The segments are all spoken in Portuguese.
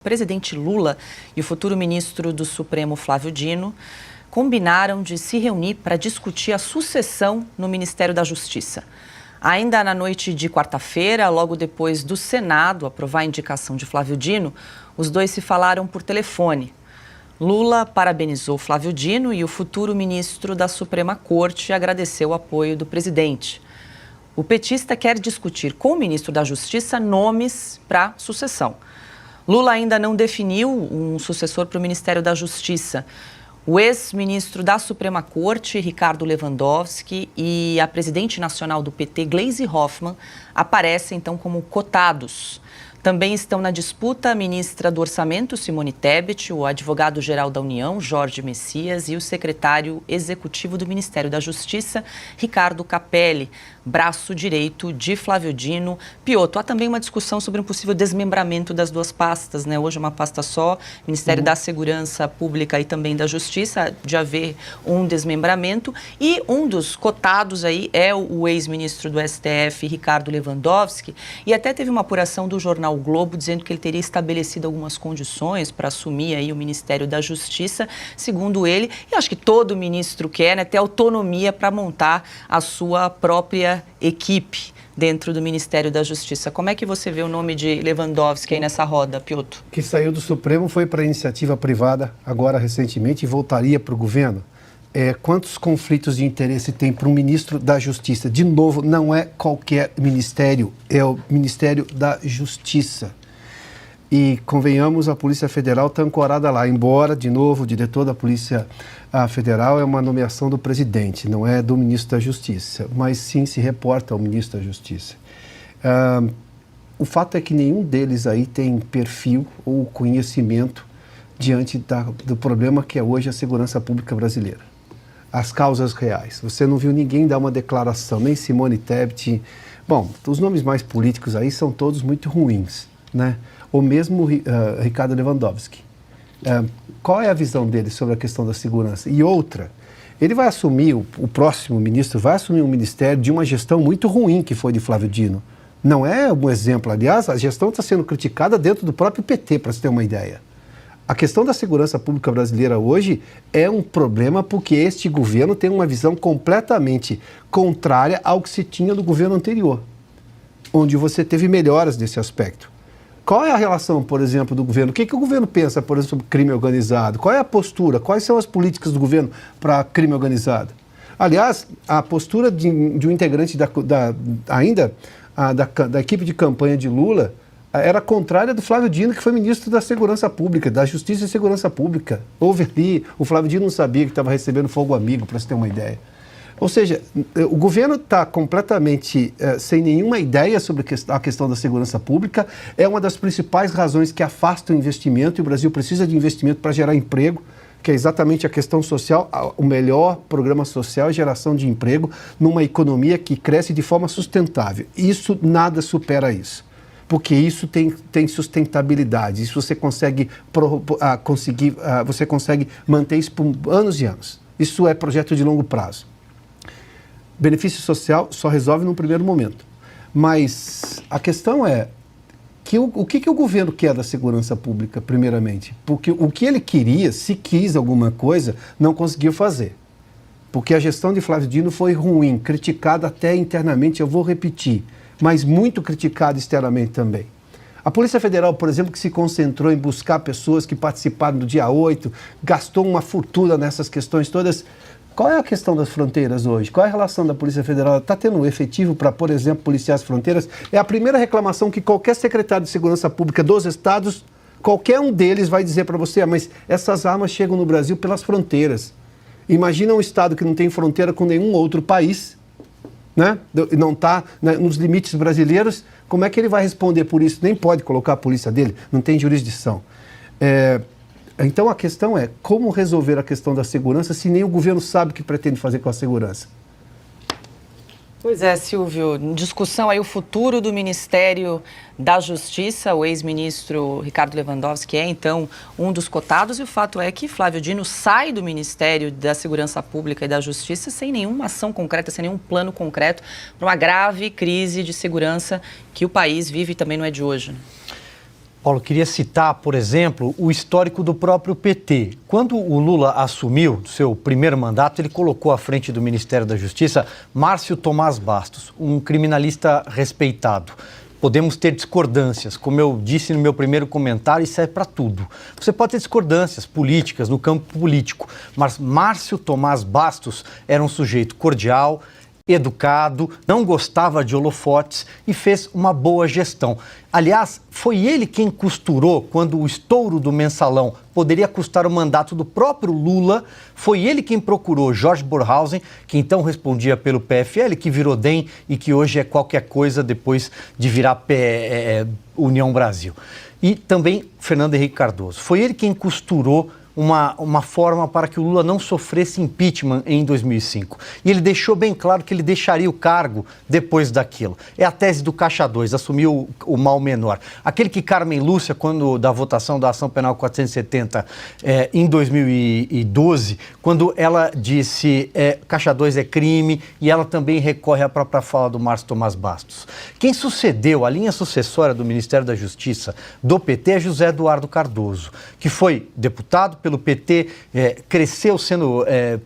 O presidente Lula e o futuro ministro do Supremo, Flávio Dino, combinaram de se reunir para discutir a sucessão no Ministério da Justiça. Ainda na noite de quarta-feira, logo depois do Senado aprovar a indicação de Flávio Dino, os dois se falaram por telefone. Lula parabenizou Flávio Dino e o futuro ministro da Suprema Corte agradeceu o apoio do presidente. O petista quer discutir com o ministro da Justiça nomes para sucessão. Lula ainda não definiu um sucessor para o Ministério da Justiça. O ex-ministro da Suprema Corte, Ricardo Lewandowski, e a presidente nacional do PT, Gleisi Hoffmann, aparecem então como cotados. Também estão na disputa a ministra do Orçamento, Simone Tebet, o advogado-geral da União, Jorge Messias, e o secretário executivo do Ministério da Justiça, Ricardo Capelli, braço direito de Flávio Dino. Piotto, há também uma discussão sobre um possível desmembramento das duas pastas, né? Hoje é uma pasta só, Ministério da Segurança Pública e também da Justiça, de haver um desmembramento. E um dos cotados aí é o ex-ministro do STF, Ricardo Lewandowski, e até teve uma apuração do jornal O Globo dizendo que ele teria estabelecido algumas condições para assumir aí o Ministério da Justiça, segundo ele, e acho que todo ministro quer, né, ter autonomia para montar a sua própria equipe dentro do Ministério da Justiça. Como é que você vê o nome de Lewandowski aí nessa roda, Piotto? Que saiu do Supremo, foi para a iniciativa privada agora recentemente e voltaria para o governo. Quantos conflitos de interesse tem para um ministro da Justiça? De novo, não é qualquer ministério, é o Ministério da Justiça. E, convenhamos, a Polícia Federal está ancorada lá, embora, de novo, o diretor da Polícia Federal é uma nomeação do presidente, não é do ministro da Justiça, mas sim se reporta ao ministro da Justiça. O fato é que nenhum deles aí tem perfil ou conhecimento diante do problema que é hoje a segurança pública brasileira. As causas reais. Você não viu ninguém dar uma declaração, nem Simone Tebet. Bom, os nomes mais políticos aí são todos muito ruins, né? Ou mesmo Ricardo Lewandowski. Qual é a visão dele sobre a questão da segurança? E outra, ele vai assumir, o próximo ministro vai assumir um ministério de uma gestão muito ruim que foi de Flávio Dino. Não é um exemplo, aliás, a gestão está sendo criticada dentro do próprio PT, para você ter uma ideia. A questão da segurança pública brasileira hoje é um problema porque este governo tem uma visão completamente contrária ao que se tinha do governo anterior, onde você teve melhoras nesse aspecto. Qual é a relação, por exemplo, do governo? O que o governo pensa, por exemplo, sobre crime organizado? Qual é a postura? Quais são as políticas do governo para crime organizado? Aliás, a postura de um integrante da equipe de campanha de Lula era contrária do Flávio Dino, que foi ministro da Segurança Pública, da Justiça e Segurança Pública. Houve ali, o Flávio Dino não sabia que estava recebendo fogo amigo, para você ter uma ideia. Ou seja, o governo está completamente sem nenhuma ideia sobre a questão da segurança pública, é uma das principais razões que afasta o investimento, e o Brasil precisa de investimento para gerar emprego, que é exatamente a questão social. O melhor programa social é geração de emprego numa economia que cresce de forma sustentável. Isso, nada supera isso. Porque isso tem sustentabilidade, isso você consegue manter isso por anos e anos. Isso é projeto de longo prazo. Benefício social só resolve num primeiro momento. Mas a questão é, o que o governo quer da segurança pública, primeiramente? Porque o que ele queria, se quis alguma coisa, não conseguiu fazer. Porque a gestão de Flávio Dino foi ruim, criticada até internamente, eu vou repetir, mas muito criticado externamente também. A Polícia Federal, por exemplo, que se concentrou em buscar pessoas que participaram do dia 8, gastou uma fortuna nessas questões todas. Qual é a questão das fronteiras hoje? Qual é a relação da Polícia Federal? Está tendo um efetivo para, por exemplo, policiar as fronteiras? É a primeira reclamação que qualquer secretário de Segurança Pública dos estados, qualquer um deles vai dizer para você, mas essas armas chegam no Brasil pelas fronteiras. Imagina um estado que não tem fronteira com nenhum outro país, né? Não está, né, nos limites brasileiros, como é que ele vai responder por isso? Nem pode colocar a polícia dele, não tem jurisdição. Então a questão é como resolver a questão da segurança se nem o governo sabe o que pretende fazer com a segurança. Pois é, Silvio, em discussão aí o futuro do Ministério da Justiça, o ex-ministro Ricardo Lewandowski é então um dos cotados, e o fato é que Flávio Dino sai do Ministério da Segurança Pública e da Justiça sem nenhuma ação concreta, sem nenhum plano concreto para uma grave crise de segurança que o país vive e também não é de hoje, né? Paulo, queria citar, por exemplo, o histórico do próprio PT. Quando o Lula assumiu seu primeiro mandato, ele colocou à frente do Ministério da Justiça Márcio Tomás Bastos, um criminalista respeitado. Podemos ter discordâncias, como eu disse no meu primeiro comentário, isso é para tudo. Você pode ter discordâncias políticas, no campo político, mas Márcio Tomás Bastos era um sujeito cordial, educado, não gostava de holofotes e fez uma boa gestão. Aliás, foi ele quem costurou, quando o estouro do mensalão poderia custar o mandato do próprio Lula, foi ele quem procurou Jorge Bornhausen, que então respondia pelo PFL, que virou DEM e que hoje é qualquer coisa depois de virar União Brasil. E também Fernando Henrique Cardoso. Foi ele quem costurou uma forma para que o Lula não sofresse impeachment em 2005. E ele deixou bem claro que ele deixaria o cargo depois daquilo. É a tese do Caixa 2, assumiu o mal menor. Aquele que Carmen Lúcia, quando da votação da Ação Penal 470 em 2012, quando ela disse Caixa 2 é crime, e ela também recorre à própria fala do Márcio Tomás Bastos. Quem sucedeu, a linha sucessória do Ministério da Justiça do PT é José Eduardo Cardoso, que foi deputado pelo PT, cresceu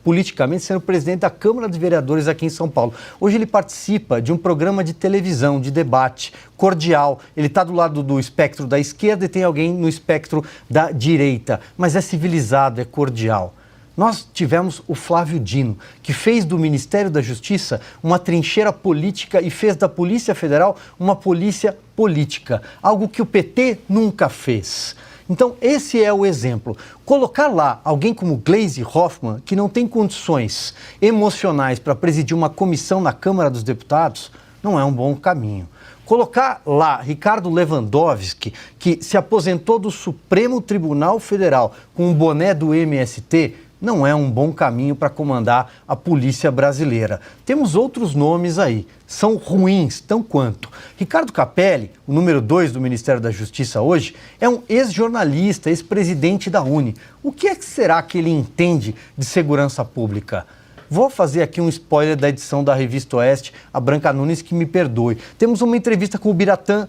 politicamente sendo presidente da Câmara de Vereadores aqui em São Paulo. Hoje ele participa de um programa de televisão, de debate cordial. Ele está do lado do espectro da esquerda e tem alguém no espectro da direita, mas é civilizado, é cordial. Nós tivemos o Flávio Dino, que fez do Ministério da Justiça uma trincheira política e fez da Polícia Federal uma polícia política, algo que o PT nunca fez. Então, esse é o exemplo. Colocar lá alguém como Gleisi Hoffmann, que não tem condições emocionais para presidir uma comissão na Câmara dos Deputados, não é um bom caminho. Colocar lá Ricardo Lewandowski, que se aposentou do Supremo Tribunal Federal com o boné do MST, não é um bom caminho para comandar a polícia brasileira. Temos outros nomes aí, são ruins, tão quanto. Ricardo Capelli, o número 2 do Ministério da Justiça hoje, é um ex-jornalista, ex-presidente da UNE. O que será que ele entende de segurança pública? Vou fazer aqui um spoiler da edição da Revista Oeste, a Branca Nunes, que me perdoe. Temos uma entrevista com o Biratã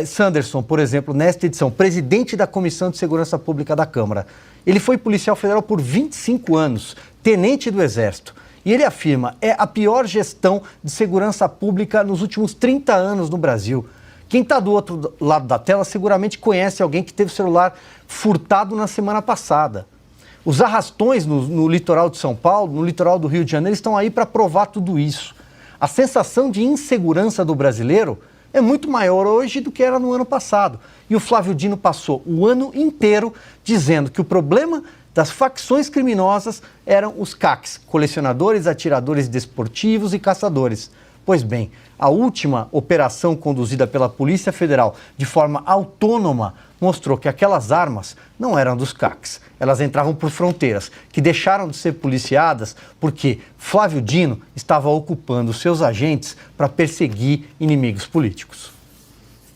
Sanderson, por exemplo, nesta edição, presidente da Comissão de Segurança Pública da Câmara. Ele foi policial federal por 25 anos, tenente do Exército. E ele afirma, é a pior gestão de segurança pública nos últimos 30 anos no Brasil. Quem está do outro lado da tela seguramente conhece alguém que teve o celular furtado na semana passada. Os arrastões no litoral de São Paulo, no litoral do Rio de Janeiro, estão aí para provar tudo isso. A sensação de insegurança do brasileiro é muito maior hoje do que era no ano passado. E o Flávio Dino passou o ano inteiro dizendo que o problema das facções criminosas eram os CACs, colecionadores, atiradores desportivos e caçadores. Pois bem, a última operação conduzida pela Polícia Federal de forma autônoma mostrou que aquelas armas não eram dos CACs. Elas entravam por fronteiras, que deixaram de ser policiadas porque Flávio Dino estava ocupando seus agentes para perseguir inimigos políticos.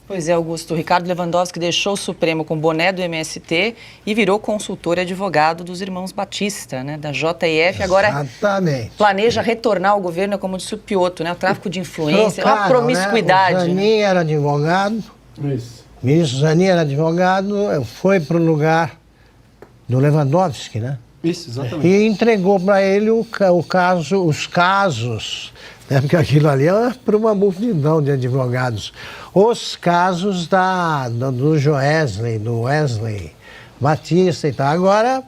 Pois é, Augusto. Ricardo Lewandowski deixou o Supremo com boné do MST e virou consultor e advogado dos irmãos Batista, né, da JF. Agora Exatamente. Planeja retornar ao governo, como disse o Piotto, né, o tráfico de influência, a promiscuidade. Né? O Zanin era advogado. Isso. O ministro Zanin era advogado, foi para o lugar do Lewandowski, né? Isso, exatamente. E entregou para ele os casos, né? Porque aquilo ali é para uma multidão de advogados. Os casos do Joesley, do Wesley Batista e tal. Agora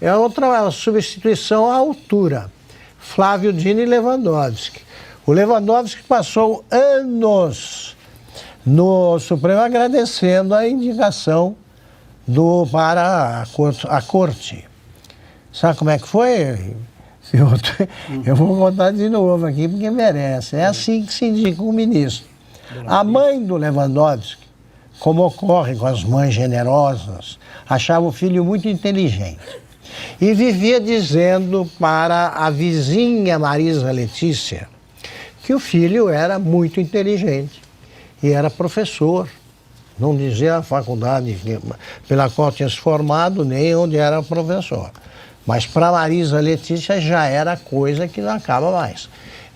é outra substituição à altura. Flávio Dino e Lewandowski. O Lewandowski passou anos no Supremo agradecendo a indicação para a corte. Sabe como é que foi? Eu vou contar de novo aqui porque merece. É assim que se indica um ministro. A mãe do Lewandowski, como ocorre com as mães generosas, achava o filho muito inteligente. E vivia dizendo para a vizinha Marisa Letícia que o filho era muito inteligente e era professor. Não dizia a faculdade pela qual tinha se formado, nem onde era professor. Mas para Marisa Letícia já era coisa que não acaba mais.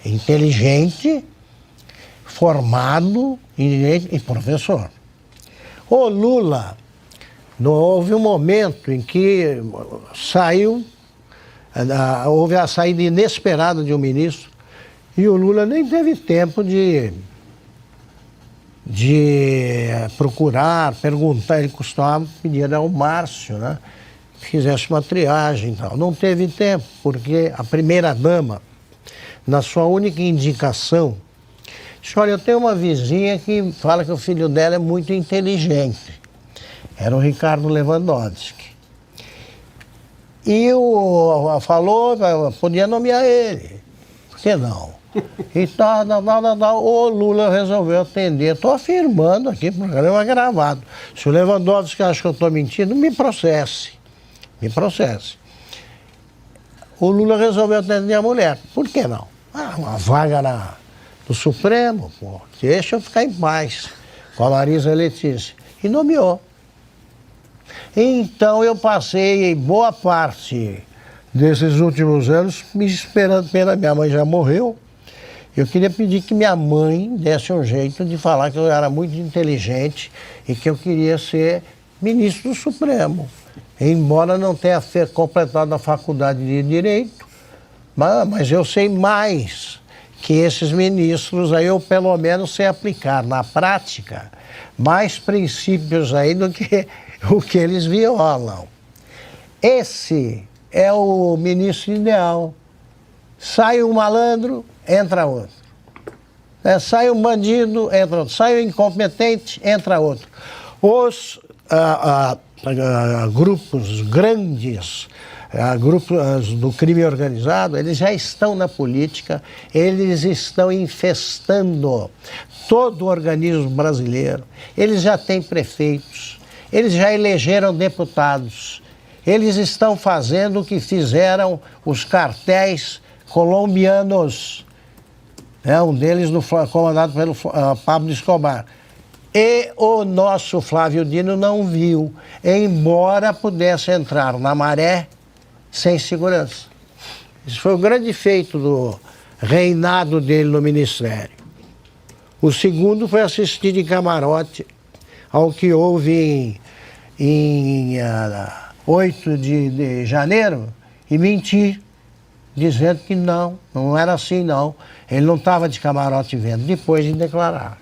Inteligente, formado em direito e professor. O Lula, houve um momento em que houve a saída inesperada de um ministro e o Lula nem teve tempo de procurar, perguntar. Ele costumava pedir ao Márcio, né, que fizesse uma triagem e tal. Não teve tempo, porque a primeira-dama, na sua única indicação, disse: olha, eu tenho uma vizinha que fala que o filho dela é muito inteligente. Era o Ricardo Lewandowski. E falou, podia nomear ele. Por que não? E tal. O Lula resolveu atender. Estou afirmando aqui, o programa é gravado. Se o Lewandowski acha que eu estou mentindo, me processe. Me processe. O Lula resolveu atender a mulher. Por que não? Uma vaga no Supremo, pô. Deixa eu ficar em paz. Com a Marisa Letícia. E nomeou. Então eu passei boa parte desses últimos anos me esperando pela minha mãe, já morreu. Eu queria pedir que minha mãe desse um jeito de falar que eu era muito inteligente e que eu queria ser ministro do Supremo. Embora não tenha completado a faculdade de Direito, mas eu sei mais que esses ministros aí, eu pelo menos sei aplicar na prática mais princípios aí do que o que eles violam. Esse é o ministro ideal. Sai um malandro, entra outro. Sai um bandido, entra outro. Sai um incompetente, entra outro. Os grupos grandes, grupos do crime organizado, eles já estão na política, eles estão infestando todo o organismo brasileiro. Eles já têm prefeitos, eles já elegeram deputados, eles estão fazendo o que fizeram os cartéis colombianos, um deles comandado pelo Pablo Escobar. E o nosso Flávio Dino não viu, embora pudesse entrar na maré sem segurança. Isso foi o grande feito do reinado dele no Ministério. O segundo foi assistir de camarote ao que houve em 8 de janeiro e mentir, dizendo que não era assim não. Ele não estava de camarote vendo, depois de declarar.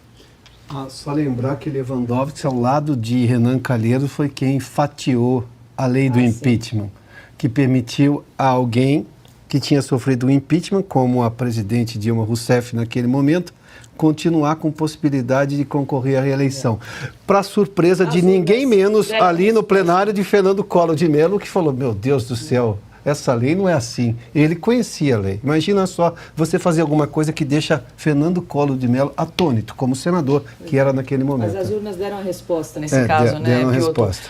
Só lembrar que Lewandowski, ao lado de Renan Calheiros, foi quem fatiou a lei do impeachment, que permitiu a alguém que tinha sofrido o impeachment, como a presidente Dilma Rousseff naquele momento, continuar com possibilidade de concorrer à reeleição. Para surpresa de ninguém menos ali no plenário de Fernando Collor de Mello, que falou: meu Deus do céu, essa lei não é assim. Ele conhecia a lei. Imagina só você fazer alguma coisa que deixa Fernando Collor de Mello atônito, como senador, que era naquele momento. Mas as urnas deram a resposta nesse caso, né, deram a resposta.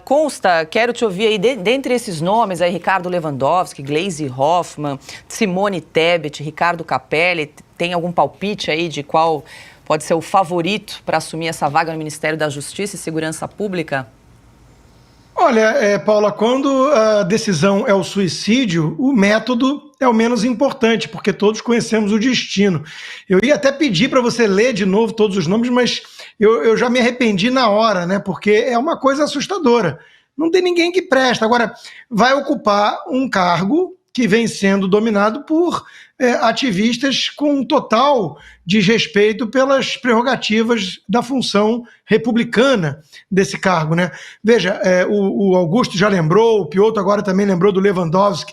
Consta, quero te ouvir aí, dentre esses nomes, aí, Ricardo Lewandowski, Gleisi Hoffmann, Simone Tebet, Ricardo Capelli, tem algum palpite aí de qual pode ser o favorito para assumir essa vaga no Ministério da Justiça e Segurança Pública? Olha, Paula, quando a decisão é o suicídio, o método é o menos importante, porque todos conhecemos o destino. Eu ia até pedir para você ler de novo todos os nomes, mas eu já me arrependi na hora, né? Porque é uma coisa assustadora. Não tem ninguém que presta. Agora, vai ocupar um cargo que vem sendo dominado por ativistas com total desrespeito pelas prerrogativas da função republicana desse cargo, né? Veja, o Augusto já lembrou, o Piotr agora também lembrou do Lewandowski.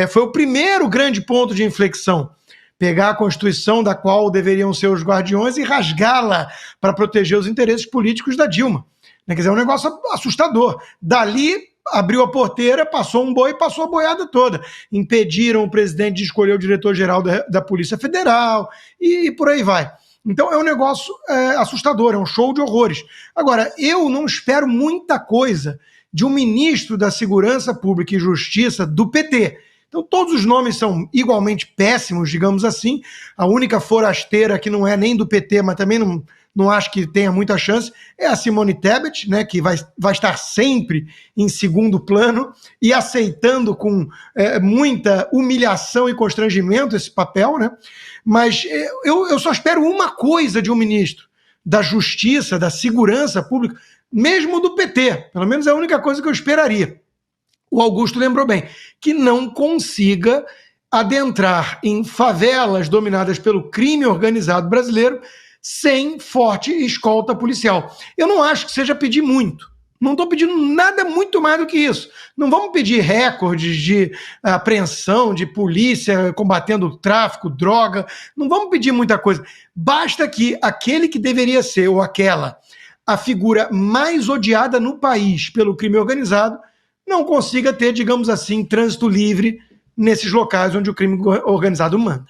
Foi o primeiro grande ponto de inflexão. Pegar a Constituição, da qual deveriam ser os guardiões, e rasgá-la para proteger os interesses políticos da Dilma. Quer dizer, é um negócio assustador. Dali abriu a porteira, passou um boi e passou a boiada toda. Impediram o presidente de escolher o diretor-geral da Polícia Federal e por aí vai. Então é um negócio assustador, é um show de horrores. Agora, eu não espero muita coisa de um ministro da Segurança Pública e Justiça do PT. Então todos os nomes são igualmente péssimos, digamos assim. A única forasteira que não é nem do PT, mas também não acho que tenha muita chance, é a Simone Tebet, né, que vai estar sempre em segundo plano e aceitando com muita humilhação e constrangimento esse papel, né? Mas eu só espero uma coisa de um ministro da Justiça, da Segurança Pública, mesmo do PT, pelo menos é a única coisa que eu esperaria. O Augusto lembrou bem, que não consiga adentrar em favelas dominadas pelo crime organizado brasileiro sem forte escolta policial. Eu não acho que seja pedir muito. Não estou pedindo nada muito mais do que isso. Não vamos pedir recordes de apreensão, de polícia combatendo o tráfico, droga. Não vamos pedir muita coisa. Basta que aquele que deveria ser, ou aquela, a figura mais odiada no país pelo crime organizado, não consiga ter, digamos assim, trânsito livre nesses locais onde o crime organizado manda.